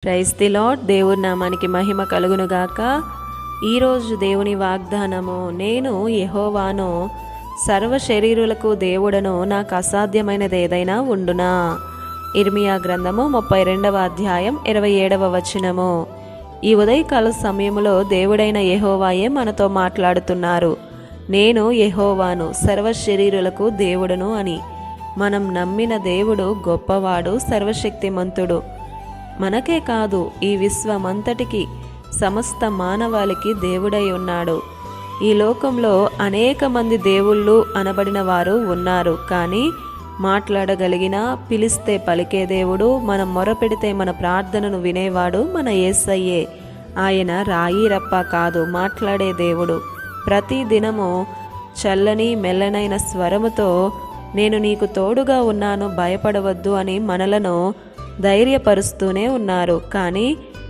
Praise the lord. దేవుని నామానికి మహిమ కలుగునుగాక. ఈరోజు దేవుని వాగ్దానము, నేను యెహోవాను, సర్వ శరీరులకు దేవుడను, నాకు అసాధ్యమైనది ఏదైనా ఉండునా. ఇర్మియా గ్రంథము 32వ అధ్యాయం 27వ వచనము. ఈ ఉదయకాల సమయంలో దేవుడైన యెహోవాయే మనతో మాట్లాడుతున్నారు. నేను యెహోవాను, సర్వ శరీరులకు దేవుడను అని. మనం నమ్మిన దేవుడు గొప్పవాడు, సర్వశక్తిమంతుడు. మనకే కాదు, ఈ విశ్వమంతటికి, సమస్త మానవాళికి దేవుడై ఉన్నాడు. ఈ లోకంలో అనేక మంది దేవుళ్ళు అనబడిన వారు ఉన్నారు. కానీ మాట్లాడగలిగిన, పిలిస్తే పలికే దేవుడు, మనం మొరపెడితే మన ప్రార్థనను వినేవాడు మన యేసయ్యే. ఆయన రాయి రప్ప కాదు, మాట్లాడే దేవుడు. ప్రతి దినము చల్లని మెల్లనైన స్వరముతో, నేను నీకు తోడుగా ఉన్నాను, భయపడవద్దు అని మనలను ధైర్యపరుస్తూనే ఉన్నారు. కానీ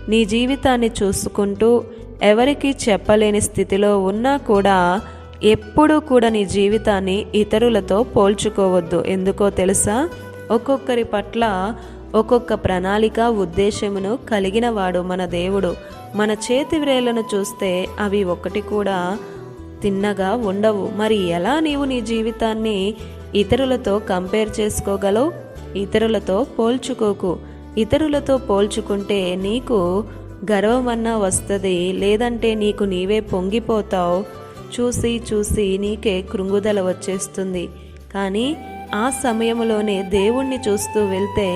నీ జీవితాన్ని చూసుకుంటూ ఎవరికి చెప్పలేని స్థితిలో ఉన్నా కూడా ఎప్పుడూ కూడా నీ జీవితాన్ని ఇతరులతో పోల్చుకోవద్దు. ఎందుకో తెలుసా? ఒక్కొక్కరి పట్ల ఒక్కొక్క ప్రణాళిక, ఉద్దేశమును కలిగిన వాడు మన దేవుడు. మన చేతి వ్రేళ్లను చూస్తే అవి ఒకటి కూడా తిన్నగా ఉండవు. మరి ఎలా నీవు నీ జీవితాన్ని ఇతరులతో కంపేర్ చేసుకోగలవు? ఇతరులతో పోల్చుకోకు. ఇతరులతో పోల్చుకుంటే నీకు గర్వమన్నా వస్తుంది, లేదంటే నీకు నీవే పొంగిపోతావు. చూసి చూసి నీకే కృంగుదల వచ్చేస్తుంది. కానీ ఆ సమయంలోనే దేవుణ్ణి చూస్తూ వెళ్తే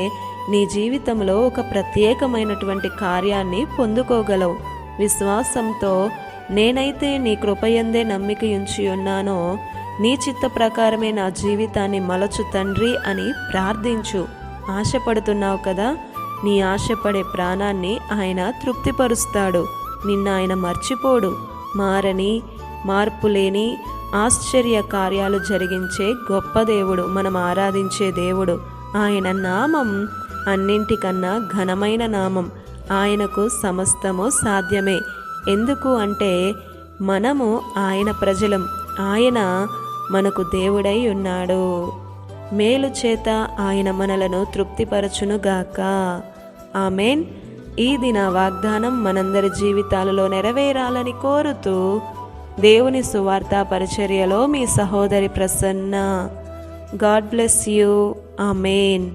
నీ జీవితంలో ఒక ప్రత్యేకమైనటువంటి కార్యాన్ని పొందుకోగలవు. విశ్వాసంతో, నేనైతే నీ కృపయందే నమ్మిక ఉంచి ఉన్నానో, నీ చిత్త ప్రకారమే నా జీవితాన్ని మలచు తండ్రి అని ప్రార్థించు. ఆశపడుతున్నావు కదా? నీ ఆశపడే ప్రాణాన్ని ఆయన తృప్తిపరుస్తాడు. నిన్న ఆయన మర్చిపోడు. మారని, మార్పులేని, ఆశ్చర్య కార్యాలు జరిగించే గొప్ప దేవుడు, మనం ఆరాధించే దేవుడు. ఆయన నామం అన్నింటికన్నా ఘనమైన నామం. ఆయనకు సమస్తము సాధ్యమే. ఎందుకు అంటే మనము ఆయన ప్రజలం. ఆయన మనకు దేవుడై ఉన్నాడు. మేలు చేత ఆయన మనలను తృప్తిపరచునుగాక. ఆమేన్. ఈ దిన వాగ్దానం మనందరి జీవితాలలో నెరవేరాలని కోరుతూ, దేవుని సువార్త పరిచర్యలో మీ సహోదరి Prasanna. God bless you. Amen.